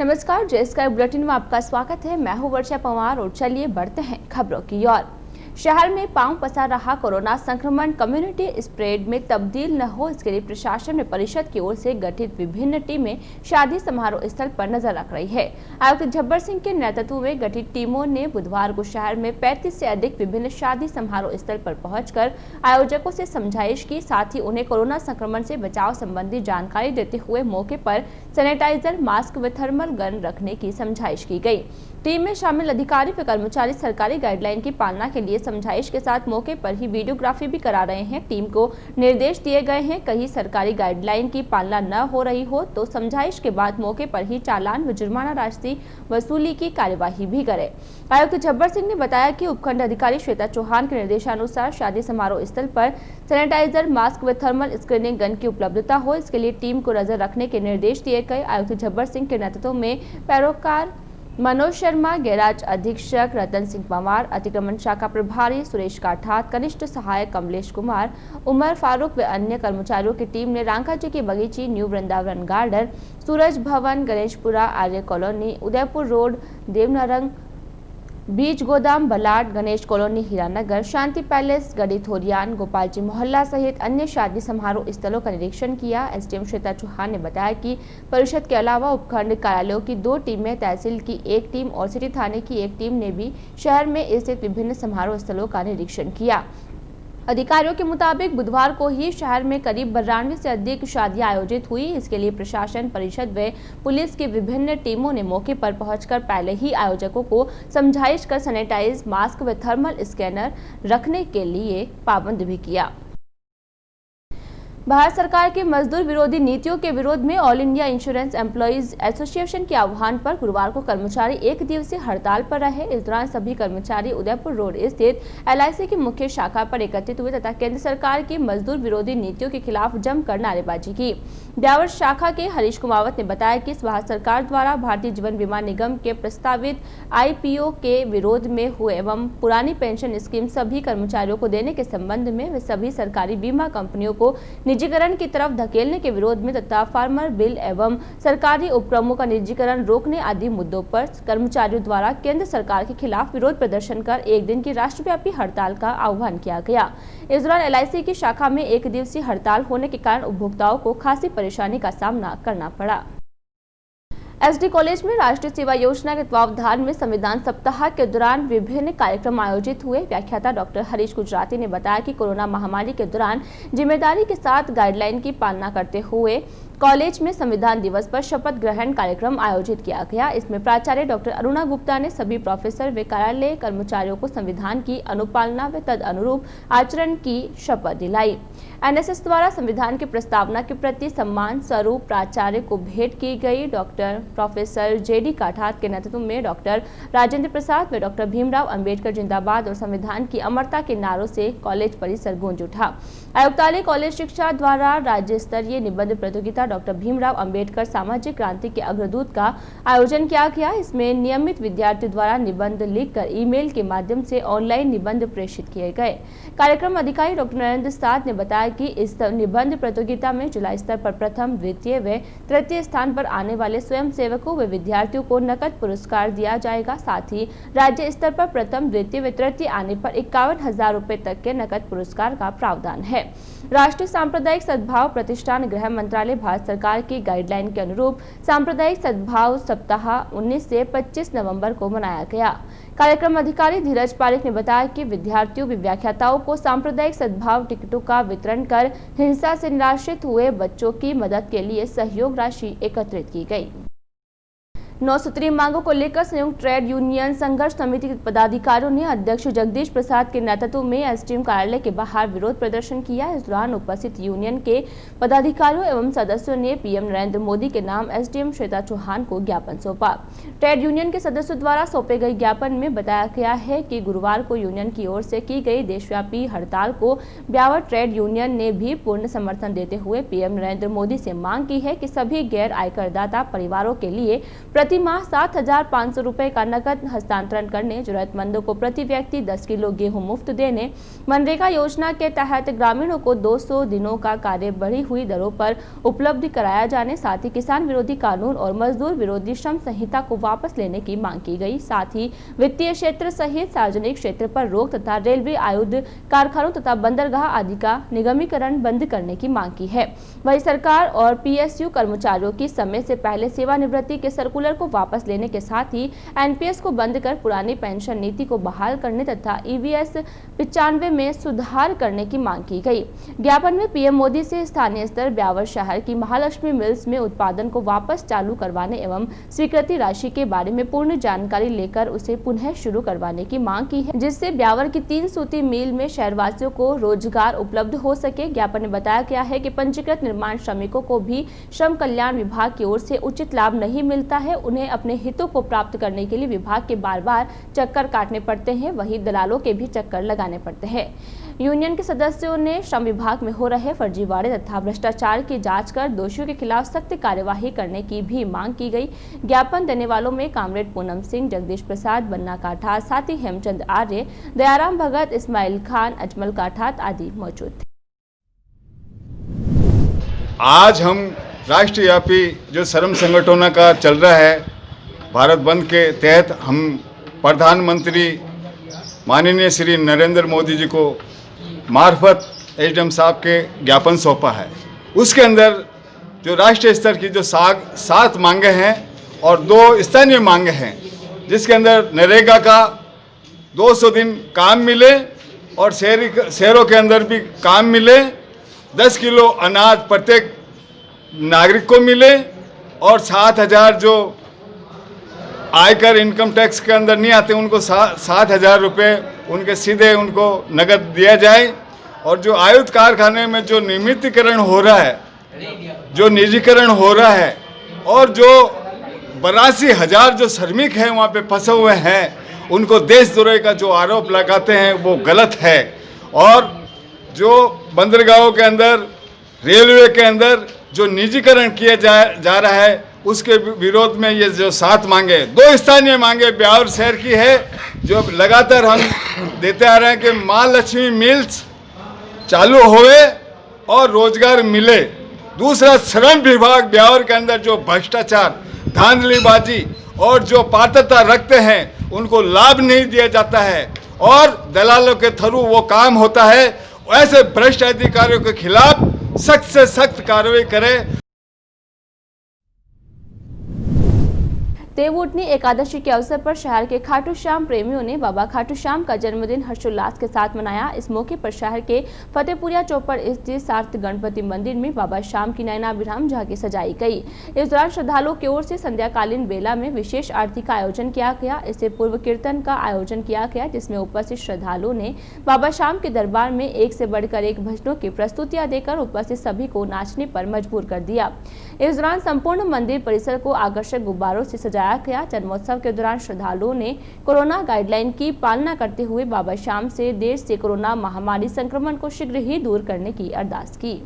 नमस्कार, JSK bulletin में आपका स्वागत है। मैं हूं वर्षा पवार और चलिए बढ़ते हैं खबरों की ओर। शहर में पांव पसार रहा कोरोना संक्रमण कम्युनिटी स्प्रेड में तब्दील न हो, इसके लिए प्रशासन में परिषद की ओर से गठित विभिन्न टीमें शादी समारोह स्थल पर नजर रख रही है। आयुक्त झब्बर सिंह के नेतृत्व में गठित टीमों ने बुधवार को शहर में 35 से अधिक विभिन्न शादी समारोह स्थल पर पहुंचकर आयोजकों से समझाइश की, साथ ही उन्हें कोरोना संक्रमण से बचाव संबंधी जानकारी देते हुए मौके पर सैनिटाइजर, मास्क व थर्मल गन रखने की समझाइश की गई। टीम में शामिल अधिकारी व कर्मचारी सरकारी गाइडलाइन की पालना के लिए समझाइश के साथ मौके पर ही वीडियोग्राफी भी करा रहे हैं। टीम को निर्देश दिए गए हैं, कहीं सरकारी गाइडलाइन की पालना न हो रही हो तो समझाइश के बाद मौके पर ही चालान व जुर्माना राशि वसूली की कार्यवाही भी करे। आयुक्त झब्बर सिंह ने बताया कि उपखंड अधिकारी श्वेता चौहान के निर्देशानुसार शादी समारोह स्थल पर सैनिटाइजर, मास्क व थर्मल स्क्रीनिंग गन की उपलब्धता हो, इसके लिए टीम को नजर रखने के निर्देश दिए गए। आयुक्त झब्बर सिंह के नेतृत्व में पैरोकार मनोज शर्मा, गैराज अधीक्षक रतन सिंह पंवार, अतिक्रमण शाखा प्रभारी सुरेश काठात, कनिष्ठ सहायक कमलेश कुमार, उमर फारूक व अन्य कर्मचारियों की टीम ने रांका जी की बगीची, न्यू वृंदावन गार्डन, सूरज भवन, गणेशपुरा, आर्य कॉलोनी, उदयपुर रोड, देवनारंग, बीज गोदाम, बलाट, गणेश कॉलोनी, हीरानगर, शांति पैलेस, गढ़ी थोरियान, गोपाल जी मोहल्ला सहित अन्य शादी समारोह स्थलों का निरीक्षण किया। एसडीएम श्वेता चौहान ने बताया कि परिषद के अलावा उपखंड कार्यालयों की 2 टीमें, तहसील की 1 टीम और सिटी थाने की 1 टीम ने भी शहर में स्थित विभिन्न समारोह स्थलों का निरीक्षण किया। अधिकारियों के मुताबिक बुधवार को ही शहर में करीब 92 से अधिक शादियां आयोजित हुई। इसके लिए प्रशासन, परिषद व पुलिस की विभिन्न टीमों ने मौके पर पहुंचकर पहले ही आयोजकों को समझाइश कर सैनिटाइज, मास्क व थर्मल स्कैनर रखने के लिए पाबंद भी किया। भारत सरकार की मजदूर विरोधी नीतियों के विरोध में all India insurance employees association के आह्वान पर गुरुवार को कर्मचारी 1 दिवसीय हड़ताल पर रहे। इस दौरान सभी कर्मचारी उदयपुर रोड स्थित एलआईसी की मुख्य शाखा पर एकत्रित हुए तथा केंद्र सरकार की मजदूर विरोधी नीतियों के खिलाफ जमकर नारेबाजी की। ब्यावर शाखा के हरीश कुमावत ने बताया कि भारत सरकार द्वारा भारतीय जीवन बीमा निगम के प्रस्तावित आईपीओ के विरोध में हुए एवं पुरानी पेंशन स्कीम सभी कर्मचारियों को देने के संबंध में वे सभी सरकारी बीमा कंपनियों को निजीकरण की तरफ धकेलने के विरोध में तथा फार्मर बिल एवं सरकारी उपक्रमों का निजीकरण रोकने आदि मुद्दों पर कर्मचारियों द्वारा केंद्र सरकार के खिलाफ विरोध प्रदर्शन कर 1 दिन की राष्ट्रव्यापी हड़ताल का आह्वान किया गया। इस दौरान एलआईसी की शाखा में 1 दिवसीय हड़ताल होने के कारण उपभोक्ताओं को खासी परेशानी का सामना करना पड़ा। एसडी कॉलेज में राष्ट्रीय सेवा योजना के तत्वावधान में संविधान सप्ताह के दौरान विभिन्न कार्यक्रम आयोजित हुए। व्याख्याता डॉक्टर हरीश गुजराती ने बताया कि कोरोना महामारी के दौरान जिम्मेदारी के साथ गाइडलाइन की पालना करते हुए कॉलेज में संविधान दिवस पर शपथ ग्रहण कार्यक्रम आयोजित किया गया। इसमें प्राचार्य डॉक्टर अरुणा गुप्ता ने सभी प्रोफेसर व कार्यालय कर्मचारियों को संविधान की अनुपालना व तद अनुरूप आचरण की शपथ दिलाई। एनएसएस द्वारा संविधान की प्रस्तावना के प्रति सम्मान स्वरूप प्राचार्य को भेंट की गई। डॉक्टर प्रोफेसर जेडी काठात के नेतृत्व में डॉक्टर राजेंद्र प्रसाद व डॉक्टर भीमराव अंबेडकर जिंदाबाद और संविधान की अमरता के नारों से कॉलेज परिसर गूंज उठा। आयुक्तालय कॉलेज शिक्षा द्वारा राज्य स्तरीय निबंध प्रतियोगिता डॉक्टर भीमराव अंबेडकर सामाजिक क्रांति के अग्रदूत का आयोजन किया गया। इसमें नियमित विद्यार्थियों द्वारा निबंध लिखकर ईमेल के माध्यम से ऑनलाइन निबंध प्रेषित किए गए। कार्यक्रम अधिकारी डॉक्टर नरेंद्र साध ने बताया कि इस निबंध प्रतियोगिता में जिला स्तर पर प्रथम, द्वितीय व तृतीय स्थान पर आने वाले स्वयं सेवकों व विद्यार्थियों को नकद पुरस्कार दिया जाएगा। साथ ही राज्य स्तर पर प्रथम, द्वितीय व तृतीय आने पर 51,000 रुपए तक के नकद पुरस्कार का प्रावधान है। राष्ट्रीय सांप्रदायिक सद्भाव प्रतिष्ठान गृह मंत्रालय भारत सरकार की गाइडलाइन के अनुरूप सांप्रदायिक सद्भाव सप्ताह 19 से 25 नवंबर को मनाया गया। कार्यक्रम अधिकारी धीरज पारिक ने बताया कि विद्यार्थियों व व्याख्याताओं को सांप्रदायिक सद्भाव टिकटों का वितरण कर हिंसा से निराश्रित हुए बच्चों की मदद के लिए सहयोग राशि एकत्रित की गई। 9 सूत्रीय मांगों को लेकर संयुक्त ट्रेड यूनियन संघर्ष समिति के पदाधिकारियों ने अध्यक्ष जगदीश प्रसाद के नेतृत्व में एसडीएम कार्यालय के बाहर विरोध प्रदर्शन किया। इस दौरान उपस्थित यूनियन के पदाधिकारियों एवं सदस्यों ने पीएम नरेंद्र मोदी के नाम एसडीएम श्वेता चौहान को ज्ञापन सौंपा। ट्रेड यूनियन के सदस्यों द्वारा सौंपे गए ज्ञापन में बताया गया है कि गुरुवार को यूनियन की ओर से की गई देशव्यापी हड़ताल को ब्यावर ट्रेड यूनियन ने भी पूर्ण समर्थन देते हुए पीएम नरेंद्र मोदी से मांग की है कि सभी गैर आयकरदाता परिवारों के लिए प्रति प्रति माह 7,500 रुपए का नकद हस्तांतरण करने, जरूरतमंदों को प्रति व्यक्ति 10 किलो गेहूं मुफ्त देने, मनरेगा योजना के तहत ग्रामीणों को 200 दिनों का कार्य बढ़ी हुई दरों पर उपलब्ध कराया जाने, साथ ही किसान विरोधी कानून और मजदूर विरोधी श्रम संहिता को वापस लेने की मांग की गई। साथ ही वित्तीय क्षेत्र सहित सार्वजनिक क्षेत्र पर रोक तथा रेलवे, आयुध कारखानों तथा बंदरगाह आदि का निगमीकरण बंद करने की मांग की है। वहीं सरकार और पीएसयू कर्मचारियों की समय से पहले सेवानिवृत्ति के सर्कुलर को वापस लेने के साथ ही एनपीएस को बंद कर पुरानी पेंशन नीति को बहाल करने तथा ईवीएस 95 में सुधार करने की मांग की गई। ज्ञापन में पीएम मोदी से स्थानीय स्तर ब्यावर शहर की महालक्ष्मी मिल्स में उत्पादन को वापस चालू करवाने एवं स्वीकृति राशि के बारे में पूर्ण जानकारी लेकर उसे पुनः शुरू करवाने की मांग की है, जिससे ब्यावर की 3 सूती मिल में शहरवासियों को रोजगार उपलब्ध हो सके। ज्ञापन में बताया गया है कि पंजीकृत निर्माण श्रमिकों को भी श्रम कल्याण विभाग की ओर से उचित लाभ नहीं मिलता है। उन्हें अपने हितों को प्राप्त करने के लिए विभाग के बार-बार चक्कर काटने पड़ते हैं, वहीं दलालों के भी चक्कर लगाने पड़ते हैं। यूनियन के सदस्यों ने श्रम विभाग में हो रहे फर्जीवाड़े तथा भ्रष्टाचार की जांच कर दोषियों के खिलाफ सख्त कार्यवाही करने की भी मांग की गई। ज्ञापन देने वालों में कामरेड पूनम सिंह, जगदीश प्रसाद, बन्ना काठात, साथ ही हेमचंद आर्य, दयाराम भगत, इस्माइल खान, अजमल काठात आदि मौजूद थे। आज हम राष्ट्रव्यापी जो श्रम संगठनों का चल रहा है भारत बंद के तहत हम प्रधानमंत्री माननीय श्री नरेंद्र मोदी जी को मार्फत एसडीएम साहब के ज्ञापन सौंपा है। उसके अंदर जो राष्ट्रीय स्तर की जो 7 मांगे हैं और 2 स्थानीय मांगे हैं, जिसके अंदर नरेगा का 200 दिन काम मिले और शहरों के अंदर भी काम मिले, 10 किलो अनाज प्रत्येक नागरिक को मिले और 7,000 जो आयकर इनकम टैक्स के अंदर नहीं आते उनको 7,000 रुपये उनके सीधे उनको नगद दिया जाए। और जो आयुध कारखाने में जो नियमितीकरण हो रहा है, जो निजीकरण हो रहा है और जो 82,000 जो श्रमिक हैं वहाँ पे फंसे हुए हैं, उनको देशद्रोही का जो आरोप लगाते हैं वो गलत है। और जो बंदरगाहों के अंदर, रेलवे के अंदर जो निजीकरण किया जा रहा है, उसके विरोध में ये जो 7 मांगे, 2 स्थानीय मांगे ब्यावर शहर की है जो लगातार हम देते आ रहे हैं कि महालक्ष्मी मिल्स चालू होवे और रोजगार मिले। दूसरा, श्रम विभाग ब्यावर के अंदर जो भ्रष्टाचार, धांधलीबाजी और जो पात्रता रखते हैं उनको लाभ नहीं दिया जाता है और दलालों के थ्रू वो काम होता है। ऐसे भ्रष्ट अधिकारियों के खिलाफ सख्त से सख्त कार्रवाई करें। देवउठनी एकादशी के अवसर पर शहर के खाटू श्याम प्रेमियों ने बाबा खाटू श्याम का जन्मदिन हर्षोल्लास के साथ मनाया। इस मौके पर शहर के फतेहपुरिया चौक पर स्थित सार्थ गणपति मंदिर में बाबा श्याम की नयनाभिराम झांकी सजाई गई। इस दौरान श्रद्धालुओं की ओर से संध्याकालीन बेला में विशेष आरती का आयोजन किया गया। इससे पूर्व कीर्तन का आयोजन किया गया, जिसमें उपस्थित श्रद्धालुओं ने बाबा श्याम के दरबार में एक से बढ़कर एक भजनों की प्रस्तुतियां देकर उपस्थित सभी को नाचने पर मजबूर कर दिया। इस दौरान संपूर्ण मंदिर परिसर को आकर्षक गुब्बारों से सजाया गया। जन्मोत्सव के दौरान श्रद्धालुओं ने कोरोना गाइडलाइन की पालना करते हुए बाबा श्याम से देश से कोरोना महामारी संक्रमण को शीघ्र ही दूर करने की अरदास की।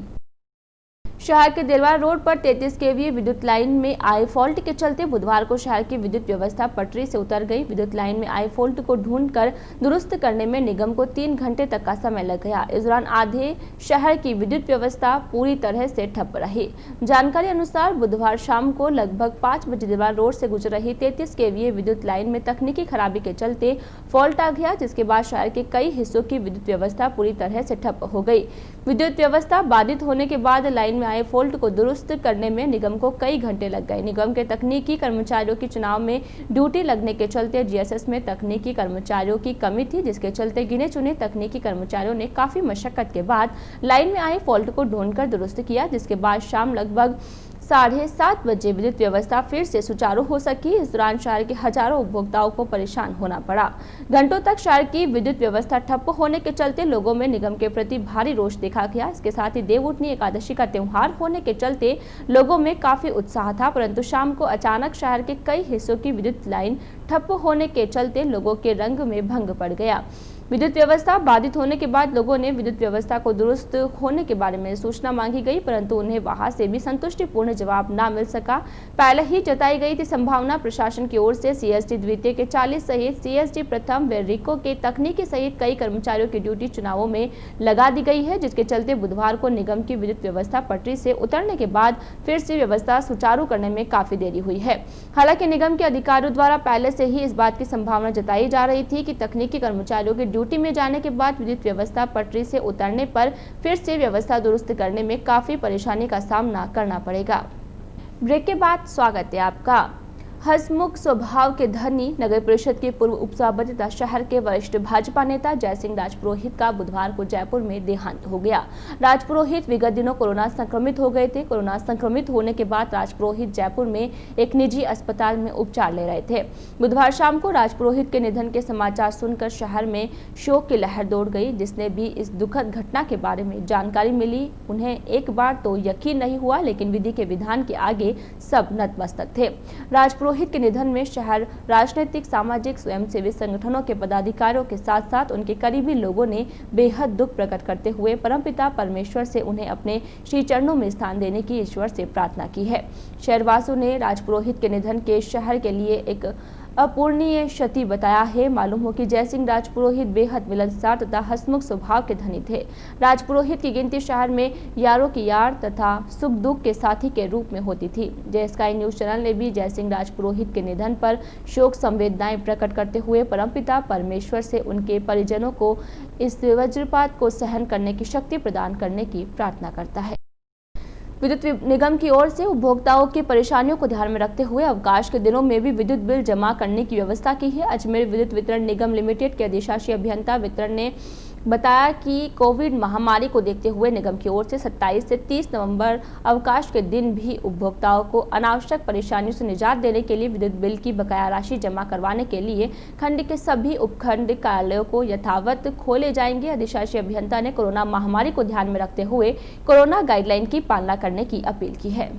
शहर के दिलवार रोड पर 33 केवीए विद्युत लाइन में आए फॉल्ट के चलते बुधवार को शहर की विद्युत व्यवस्था पटरी से उतर गई। विद्युत लाइन में आए फॉल्ट को ढूंढकर दुरुस्त करने में निगम को 3 घंटे तक का समय लग गया। इस दौरान आधे शहर की विद्युत व्यवस्था पूरी तरह से ठप रही। जानकारी अनुसार बुधवार शाम को लगभग 5 बजे दिलवार रोड से गुजर रही 33 केवीए विद्युत लाइन में तकनीकी खराबी के चलते फॉल्ट आ गया, जिसके बाद शहर के कई हिस्सों की विद्युत व्यवस्था पूरी तरह से ठप हो गई। विद्युत व्यवस्था बाधित होने के बाद लाइन में आए फॉल्ट को दुरुस्त करने में निगम को कई घंटे लग गए। निगम के तकनीकी कर्मचारियों की चुनाव में ड्यूटी लगने के चलते जीएसएस में तकनीकी कर्मचारियों की कमी थी, जिसके चलते गिने चुने तकनीकी कर्मचारियों ने काफी मशक्कत के बाद लाइन में आए फॉल्ट को ढूंढकर दुरुस्त किया, जिसके बाद शाम लगभग 7:30 बजे विद्युत व्यवस्था फिर से सुचारू हो सकी। इस दौरान शहर के हजारों उपभोक्ताओं को परेशान होना पड़ा। घंटों तक शहर की विद्युत व्यवस्था ठप्प होने के चलते लोगों में निगम के प्रति भारी रोष देखा गया। इसके साथ ही देवउठनी एकादशी का त्योहार होने के चलते लोगों में काफी उत्साह था, परंतु शाम को अचानक शहर के कई हिस्सों की विद्युत लाइन ठप्प होने के चलते लोगों के रंग में भंग पड़ गया। विद्युत व्यवस्था बाधित होने के बाद लोगों ने विद्युत व्यवस्था को दुरुस्त होने के बारे में सूचना मांगी गई, परंतु उन्हें वहां से भी संतुष्टिपूर्ण जवाब न मिल सका। पहले ही जताई गई थी संभावना प्रशासन की ओर से सीएसडी द्वितीय के 40 सहित सीएसडी प्रथम व रिको के तकनीकी सहित कई कर्मचारियों की ड्यूटी चुनावों में लगा दी गई है, जिसके चलते बुधवार को निगम की विद्युत व्यवस्था पटरी से उतरने के बाद फिर से व्यवस्था सुचारू करने में काफी देरी हुई है। हालांकि निगम के अधिकारियों द्वारा पहले से ही इस बात की संभावना जताई जा रही थी कि तकनीकी कर्मचारियों की ड्यूटी में जाने के बाद विद्युत व्यवस्था पटरी से उतरने पर फिर से व्यवस्था दुरुस्त करने में काफी परेशानी का सामना करना पड़ेगा। ब्रेक के बाद स्वागत है आपका। हंसमुख स्वभाव के धनी नगर परिषद के पूर्व उपसभापति तथा शहर के वरिष्ठ भाजपा नेता जयसिंह राजपुरोहित का बुधवार को जयपुर में देहांत हो गया। राजपुरोहित विगत दिनों कोरोना संक्रमित हो गए थे। कोरोना संक्रमित होने के बाद राजपुरोहित जयपुर में एक निजी अस्पताल में उपचार ले रहे थे। बुधवार शाम को राजपुरोहित के निधन के समाचार सुनकर शहर में शोक की लहर दौड़ गई। जिसने भी इस दुखद घटना के बारे में जानकारी मिली, उन्हें एक बार तो यकीन नहीं हुआ, लेकिन विधि के विधान के आगे सब नतमस्तक थे। राजपुरोहित के निधन में शहर राजनीतिक, सामाजिक, स्वयंसेवी संगठनों के पदाधिकारियों के साथ साथ उनके करीबी लोगों ने बेहद दुख प्रकट करते हुए परमपिता परमेश्वर से उन्हें अपने श्री चरणों में स्थान देने की ईश्वर से प्रार्थना की है। शहरवासियों ने राजपुरोहित के निधन के शहर के लिए एक अपूर्णीय क्षति बताया है। मालूम हो कि जयसिंह राजपुरोहित बेहद मिलनसार तथा हंसमुख स्वभाव के धनी थे। राजपुरोहित की गिनती शहर में यारों की यार तथा सुख दुख के साथी के रूप में होती थी। जय स्काई न्यूज चैनल ने भी जयसिंह राजपुरोहित के निधन पर शोक संवेदनाएं प्रकट करते हुए परमपिता परमेश्वर से उनके परिजनों को इस वज्रपात को सहन करने की शक्ति प्रदान करने की प्रार्थना करता है। विद्युत निगम की ओर से उपभोक्ताओं की परेशानियों को ध्यान में रखते हुए अवकाश के दिनों में भी विद्युत बिल जमा करने की व्यवस्था की है। अजमेर विद्युत वितरण निगम लिमिटेड के अधिशासी अभियंता वितरण ने बताया कि कोविड महामारी को देखते हुए निगम की ओर से 27 से 30 नवंबर अवकाश के दिन भी उपभोक्ताओं को अनावश्यक परेशानियों से निजात देने के लिए विद्युत बिल की बकाया राशि जमा करवाने के लिए खंड के सभी उपखंड कार्यालयों को यथावत खोले जाएंगे। अधिशासी अभियंता ने कोरोना महामारी को ध्यान में रखते हुए कोरोना गाइडलाइन की पालना करने की अपील की है।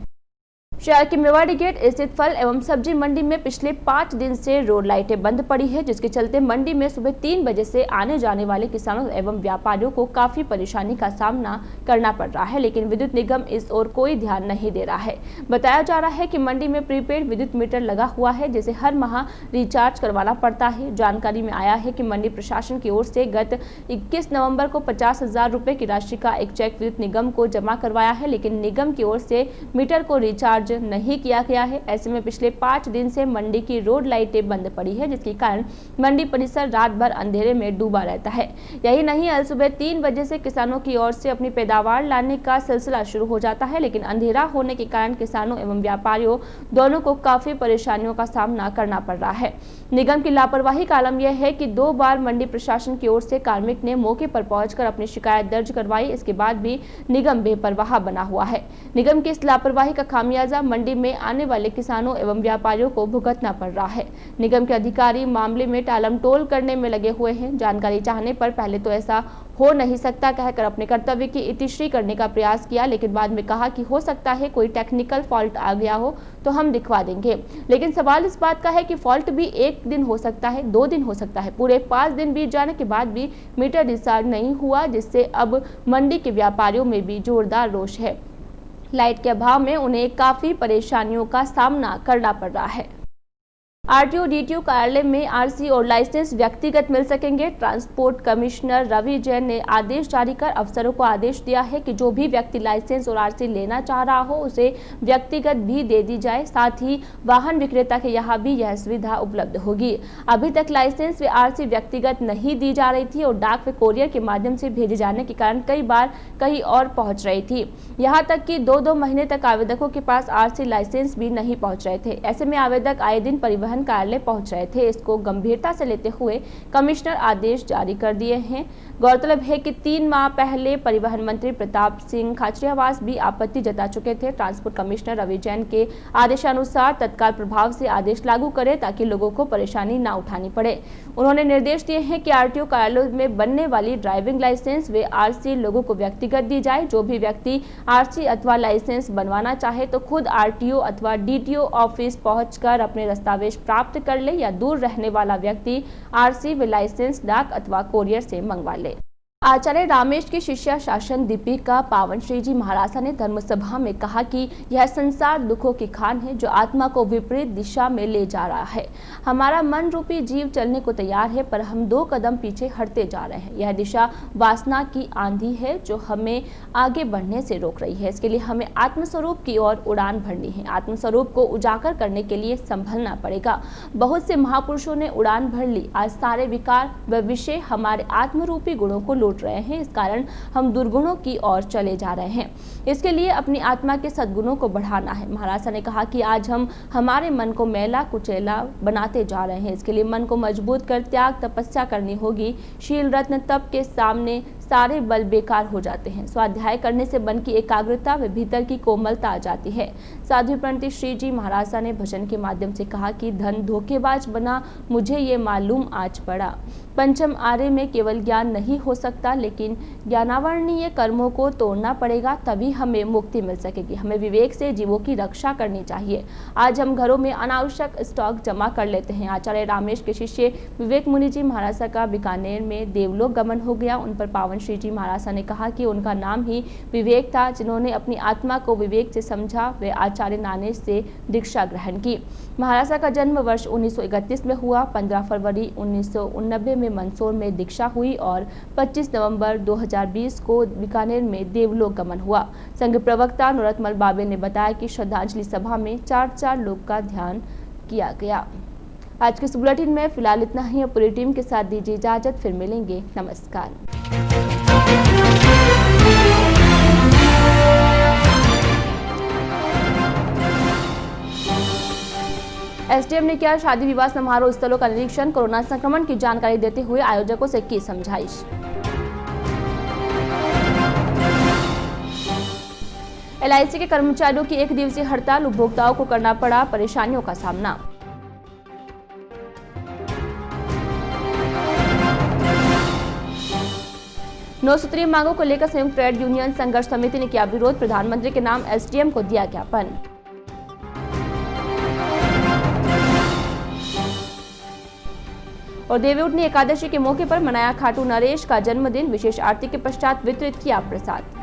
शहर के मेवाड़ी गेट स्थित फल एवं सब्जी मंडी में पिछले 5 दिन से रोड लाइटें बंद पड़ी है, जिसके चलते मंडी में सुबह 3 बजे से आने जाने वाले किसानों एवं व्यापारियों को काफी परेशानी का सामना करना पड़ रहा है, लेकिन विद्युत निगम इस ओर कोई ध्यान नहीं दे रहा है। बताया जा रहा है कि मंडी में प्रीपेड विद्युत मीटर लगा हुआ है, जिसे हर माह रिचार्ज करवाना पड़ता है। जानकारी में आया है कि मंडी प्रशासन की ओर से गत 21 नवम्बर को 50,000 रुपए की राशि का एक चेक विद्युत निगम को जमा करवाया है, लेकिन निगम की ओर से मीटर को रिचार्ज नहीं किया गया है। ऐसे में पिछले 5 दिन से मंडी की रोड लाइटें बंद पड़ी है, जिसके कारण मंडी परिसर रात भर अंधेरे में डूबा रहता है। यही नहीं, आज सुबह 3 बजे से किसानों की ओर से अपनी पैदावार लाने का सिलसिला शुरू हो जाता है, लेकिन अंधेरा होने के कारण किसानों एवं व्यापारियों दोनों को काफी परेशानियों का सामना करना पड़ रहा है। निगम की लापरवाही का आलम यह है कि 2 बार मंडी प्रशासन की ओर से कार्मिक ने मौके पर पहुंचकर अपनी शिकायत दर्ज करवाई, इसके बाद भी निगम बेपरवाह बना हुआ है। निगम की इस लापरवाही का खामियाजा मंडी में आने वाले किसानों एवं व्यापारियों को भुगतना पड़ रहा है। निगम के अधिकारी मामले में टालमटोल करने में लगे हुए हैं। जानकारी चाहने पर पहले तो ऐसा हो नहीं सकता कहकर अपने कर्तव्य की इतिश्री करने का प्रयास किया, लेकिन बाद में कहा कि हो सकता है कोई टेक्निकल फॉल्ट आ गया हो तो हम दिखवा देंगे। लेकिन सवाल इस बात का है कि फॉल्ट भी 1 दिन हो सकता है, 2 दिन हो सकता है, पूरे 5 दिन बीत जाने के बाद भी मीटर डिस्चार्ज नहीं हुआ, जिससे अब मंडी के व्यापारियों में भी जोरदार रोष है। लाइट के अभाव में उन्हें काफी परेशानियों का सामना करना पड़ रहा है। आरटीओ डीटीओ कार्यालय में आरसी और लाइसेंस व्यक्तिगत मिल सकेंगे। ट्रांसपोर्ट कमिश्नर रवि जैन ने आदेश जारी कर अफसरों को आदेश दिया है कि जो भी व्यक्ति लाइसेंस और आरसी लेना चाह रहा हो उसे व्यक्तिगत भी दे दी जाए। साथ ही वाहन विक्रेता के यहाँ भी यह सुविधा उपलब्ध होगी। अभी तक लाइसेंस व आरसी व्यक्तिगत नहीं दी जा रही थी और डाक व कोरियर के माध्यम से भेजे जाने के कारण कई बार कहीं और पहुंच रही थी। यहाँ तक कि 2-2 महीने तक आवेदकों के पास आरसी लाइसेंस भी नहीं पहुंच रहे थे। ऐसे में आवेदक आए दिन परिवहन कार्यालय पहुंच रहे थे। इसको गंभीरता से लेते हुए कमिश्नर आदेश जारी कर दिए हैं। गौरतलब है कि 3 माह पहले परिवहन मंत्री प्रताप सिंह खाचरियावास भी आपत्ति जता चुके थे। ट्रांसपोर्ट कमिश्नर रवि जैन के आदेशानुसार तत्काल प्रभाव से आदेश लागू करें ताकि लोगों को परेशानी न उठानी पड़े। उन्होंने निर्देश दिए हैं कि आरटीओ कार्यालयों में बनने वाली ड्राइविंग लाइसेंस व आरसी लोगों को व्यक्तिगत दी जाए। जो भी व्यक्ति आरसी अथवा लाइसेंस बनवाना चाहे तो खुद आरटीओ अथवा डीटीओ ऑफिस पहुंचकर अपने दस्तावेज प्राप्त कर ले या दूर रहने वाला व्यक्ति आरसी व लाइसेंस डाक अथवा कोरियर से मंगवा ले। आचार्य रामेश की शिष्या शासन दीपिका पावन श्री जी महाराजा ने धर्मसभा में कहा कि यह संसार दुखों की खान है जो आत्मा को विपरीत दिशा में ले जा रहा है। हमारा मन रूपी जीव चलने को तैयार है पर हम 2 कदम पीछे हटते जा रहे हैं। यह दिशा वासना की आंधी है जो हमें आगे बढ़ने से रोक रही है। इसके लिए हमें आत्मस्वरूप की ओर उड़ान भरनी है। आत्मस्वरूप को उजागर करने के लिए संभलना पड़ेगा। बहुत से महापुरुषों ने उड़ान भर ली। आज सारे विकार व विषय हमारे आत्मरूपी गुणों को लूट रहे हैं। इस कारण हम दुर्गुणों की ओर चले जा रहे हैं। इसके लिए अपनी आत्मा के सद्गुणों को बढ़ाना है। महाराजा ने कहा कि आज हम हमारे मन को मैला कुचैला बनाते जा रहे हैं। इसके लिए मन को मजबूत कर त्याग तपस्या करनी होगी। शील रत्न तप के सामने सारे बल बेकार हो जाते हैं। स्वाध्याय करने से मन की एकाग्रता व भीतर की कोमलता आ जाती है। साधु पंडित श्री जी महाराजा ने भजन के माध्यम से कहा कि धन धोखेबाज बना मुझे ये मालूम आज पड़ा। पंचम आर्य में केवल ज्ञान नहीं हो सकता लेकिन ज्ञानावरणीय कर्मों को तोड़ना पड़ेगा, तभी हमें मुक्ति मिल सकेगी। हमें विवेक से जीवों की रक्षा करनी चाहिए। आज हम घरों में अनावश्यक स्टॉक जमा कर लेते हैं। आचार्य रामेश के शिष्य विवेक मुनि जी महाराजा का बीकानेर में देवलोक गमन हो गया। उन पर पावन श्री जी महाराजा ने कहा कि उनका नाम ही विवेक था। जिन्होंने अपनी आत्मा को विवेक से समझा वे आचार्य नानेश से दीक्षा ग्रहण की। महाराजा का जन्म वर्ष 1931 में हुआ। 15 फरवरी 1989 में मंदसौर में दीक्षा हुई और 25 नवंबर 2020 को बीकानेर में देवलोक गमन हुआ। संघ प्रवक्ता नूरतमल बाबे ने बताया कि श्रद्धांजलि सभा में 4 लोग का ध्यान किया गया। आज के इस बुलेटिन में फिलहाल इतना ही। पूरी टीम के साथ दीजिए इजाजत, फिर मिलेंगे। नमस्कार। एसडीएम ने किया शादी विवाह समारोह स्थलों का निरीक्षण। कोरोना संक्रमण की जानकारी देते हुए आयोजकों से की समझाइश। एलआईसी के कर्मचारियों की 1 दिवसीय हड़ताल, उपभोक्ताओं को करना पड़ा परेशानियों का सामना। नौ सूत्रीय मांगों को लेकर संयुक्त ट्रेड यूनियन संघर्ष समिति ने किया विरोध। प्रधानमंत्री के नाम एसडीएम को दिया ज्ञापन। और देवउठनी एकादशी के मौके पर मनाया खाटू नरेश का जन्मदिन। विशेष आरती के पश्चात वितरित किया प्रसाद।